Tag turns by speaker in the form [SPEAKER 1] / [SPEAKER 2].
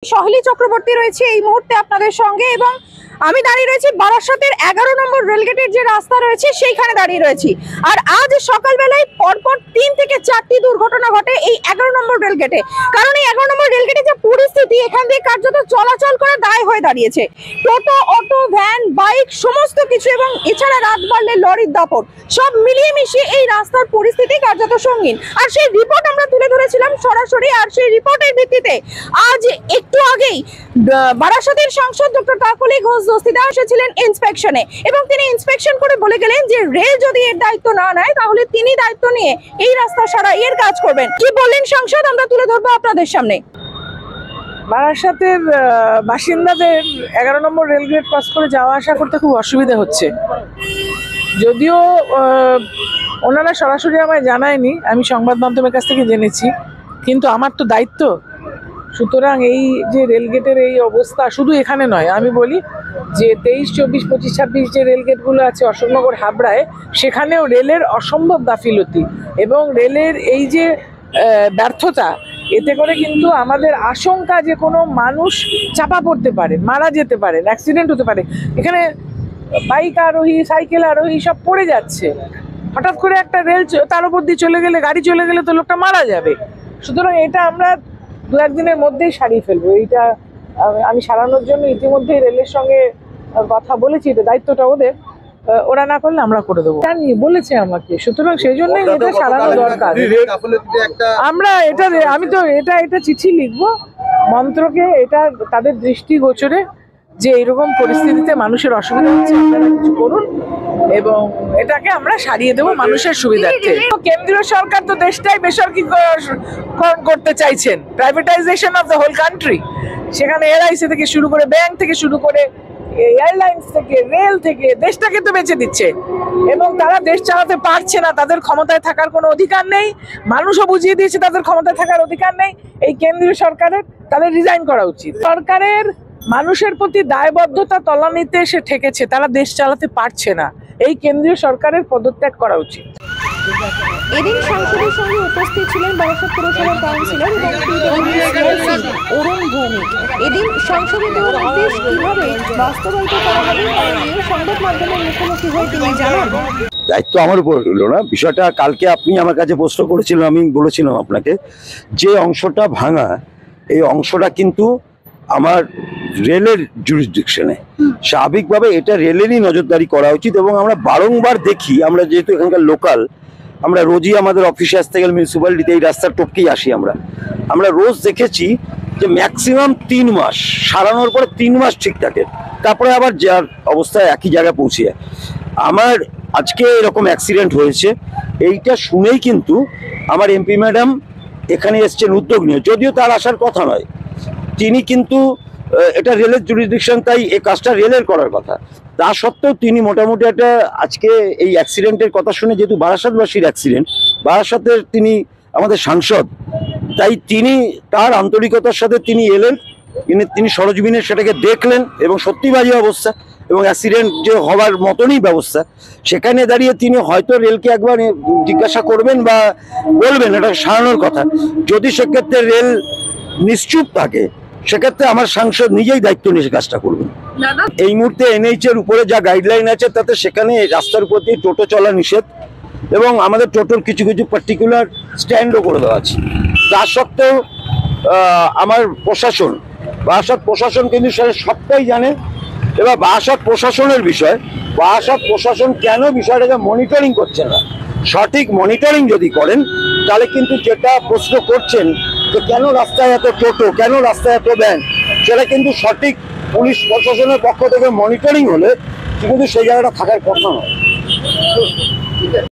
[SPEAKER 1] সহেলি চক্রবর্তী রয়েছে এই মুহূর্তে আপনাদের সঙ্গে এবং আমি দাঁড়িয়ে রয়েছি বারাসাতের 11 নম্বর রেলগেটের যে রাস্তা রয়েছে সেইখানে দাঁড়িয়ে রয়েছি। আর আজ সকালবেলায় পরপর 3 থেকে 4টি দুর্ঘটনা ঘটে এই 11 নম্বর রেলগেটে। কারণ এই 11 নম্বর রেলগেটে যে পরিস্থিতি, এখান দিয়ে কার্যত চলাচল করা দায় হয়ে দাঁড়িয়েছে। টোটো, অটো, ভ্যান, বাইক সমস্ত কিছু এবং এছাড়া রাত বাড়লে লরির দাপট সব মিলিয়ে মিশিয়ে এই রাস্তার পরিস্থিতি কার্যত সঙ্গীন। আর সেই রিপোর্ট আমরা তুলে ধরেছিলাম সরাসরি। আর সেই রিপোর্টের ভিত্তিতে আজ একটু আগেই বারাসাতের সাংসদ ডক্টর কাকলি ঘোষ দস্তিদার এসেছিলেন ইন্সপেকশনে এবং তিনি ইন্সপেকশন করে বলে গেলেন যে রেল যদি এর দায়িত্ব না নেয় তাহলে তিনি দায়িত্ব নিয়ে এই রাস্তা সারাইয়ের কাজ করবেন। কি বললেন সাংসদ আমরা তুলে ধরবো আপনাদের সামনে।
[SPEAKER 2] বারাসাতের বাসিন্দাদের 11 নম্বর রেলগেট ক্রস করে যাওয়া আসা করতে খুব অসুবিধা হচ্ছে। যদিও ওনারা সরাসরি আমায় জানায়নি, আমি সংবাদ মাধ্যমের কাছ থেকে জেনেছি, কিন্তু আমার তো দায়িত্ব। সুতরাং এই যে রেলগেটের এই অবস্থা শুধু এখানে নয়, আমি বলি যে 23, 24, 25, 26 যে রেলগেটগুলো আছে অশোকনগর, হাবড়ায়, সেখানেও রেলের অসম্ভব গাফিলতি এবং রেলের এই যে ব্যর্থতা, এতে করে কিন্তু আমাদের আশঙ্কা যে কোনো মানুষ চাপা পড়তে পারে, মারা যেতে পারে, অ্যাক্সিডেন্ট হতে পারে। এখানে বাইক আরোহী, সাইকেল আরোহী সব পড়ে যাচ্ছে। হঠাৎ করে একটা রেল তার উপর দিয়ে চলে গেলে, গাড়ি চলে গেলে তো লোকটা মারা যাবে। সুতরাং এটা আমরা 2-1 দিনের মধ্যেই সারিয়ে ফেলবো। এইটা আমি সারানোর জন্য ইতিমধ্যেই রেলের সঙ্গে কথা বলেছি, এটা দায়িত্বটা ওদের। ওরা না করলে আমরা করে দেবো, জানি বলেছে আমাকে। সুতরাং সেই জন্যই এটা সারানো দরকার। আমরা এটা আমি তো এটা চিঠি লিখবো মন্ত্রকে, এটা তাদের দৃষ্টিগোচরে যে এরকম পরিস্থিতিতে মানুষের অসুবিধা হচ্ছে, আপনারা কিছু করুন এবং এটাকে আমরা সারিয়ে দেবো মানুষের সুবিধার্থে। কেন্দ্রীয় সরকার তো দেশটাই বেসরকারীকরণ করতে চাইছেন, privatization of the whole country. সেখানে এলআইসি থেকে শুরু করে, ব্যাংক থেকে শুরু করে, এয়ারলাইন্স থেকে, রেল থেকে, দেশটাকে তো বেঁচে দিচ্ছে এবং তারা দেশ চালাতে পারছে না। তাদের ক্ষমতায় থাকার কোনো অধিকার নেই। মানুষও বুঝিয়ে দিয়েছে তাদের ক্ষমতায় থাকার অধিকার নেই। এই কেন্দ্রীয় সরকারের তাদের রিজাইন করা উচিত। সরকারের মানুষের প্রতি দায়বদ্ধতা তলানিতে এসে ঠেকেছে, তারা দেশ চালাতে পারছে না। এই কেন্দ্রীয় সরকারের পদত্যাগ করা উচিত।
[SPEAKER 1] এদিন সংসদের সঙ্গে উপস্থিত ছিলেন বারাসাত পুরসভার কাউন্সিলর এবং অরুণ ভৌমিক। এদিন সংসদে দেওয়া নির্দেশ কিভাবে বাস্তবায়িত করা হবে তা নিয়ে সংবাদ মাধ্যমের মুখোমুখি হয়ে তিনি জানান,
[SPEAKER 3] দায়িত্ব আমার উপর রইল না। বিষয়টা কালকে আপনি আমার কাছে প্রশ্ন করেছিলেন, আমি বলেছিলাম আপনাকে যে অংশটা ভাঙা, এই অংশটা কিন্তু আমার রেলের জুরিসডিকশনে। স্বাভাবিকভাবে এটা রেলেরই নজরদারি করা উচিত এবং আমরা বারংবার দেখি, আমরা যেহেতু এখানকার লোকাল, আমরা রোজই আমাদের অফিসে আসতে গেলে মিউনিসিপ্যালিটিতে এই রাস্তার টপকেই আসি। আমরা রোজ দেখেছি যে ম্যাক্সিমাম 3 মাস সারানোর পরে 3 মাস ঠিক থাকে, তারপরে আবার যার অবস্থায় একই জায়গায় পৌঁছে যায়। আমার আজকে এরকম অ্যাক্সিডেন্ট হয়েছে, এইটা শুনেই কিন্তু আমার এমপি ম্যাডাম এখানে এসছেন উদ্যোগ নিয়ে। যদিও তার আসার কথা নয়, তিনি কিন্তু এটা রেলের জুরিসডিকশন, তাই এই কাজটা রেলের করার কথা। তা সত্ত্বেও তিনি মোটামুটি একটা আজকে এই অ্যাক্সিডেন্টের কথা শুনে, যেহেতু বারাসাতবাসীর অ্যাক্সিডেন্ট, বারাসাতের তিনি আমাদের সাংসদ, তাই তিনি তার আন্তরিকতার সাথে তিনি এলেন, তিনি সরজমিনে সেটাকে দেখলেন এবং সত্যি বাজে অবস্থা এবং অ্যাক্সিডেন্ট যে হওয়ার মতনই ব্যবস্থা। সেখানে দাঁড়িয়ে তিনি হয়তো রেলকে একবার জিজ্ঞাসা করবেন বা বলবেন এটা সারানোর কথা। যদি সেক্ষেত্রে রেল নিশ্চুপ থাকে, সেক্ষেত্রে আমার সাংসদ নিজেই দায়িত্ব নিয়ে কাজটা করবেন। এই মুহূর্তে এনএইচ এর উপরে যা গাইডলাইন আছে তাতে সেখানে রাস্তার উপর দিয়ে টোটো চলা নিষেধ এবং আমাদের টোটোর কিছু কিছু পার্টিকুলার স্ট্যান্ডও করে দেওয়া আছে। তা সত্ত্বেও আমার প্রশাসন, বারাসাত প্রশাসন কিন্তু সেটা সবটাই জানে। এবার বারাসাত প্রশাসনের বিষয়, বারাসাত প্রশাসন কেন বিষয়টাকে মনিটরিং করছে না? সঠিক মনিটরিং যদি করেন তাহলে কিন্তু যেটা প্রশ্ন করছেন যে কেন রাস্তায় এত টোটো, কেন রাস্তায় এত ভ্যান, সেটা কিন্তু সঠিক পুলিশ প্রশাসনের পক্ষ থেকে মনিটরিং হলে কিন্তু সেই জায়গাটা থাকার কথা নয়।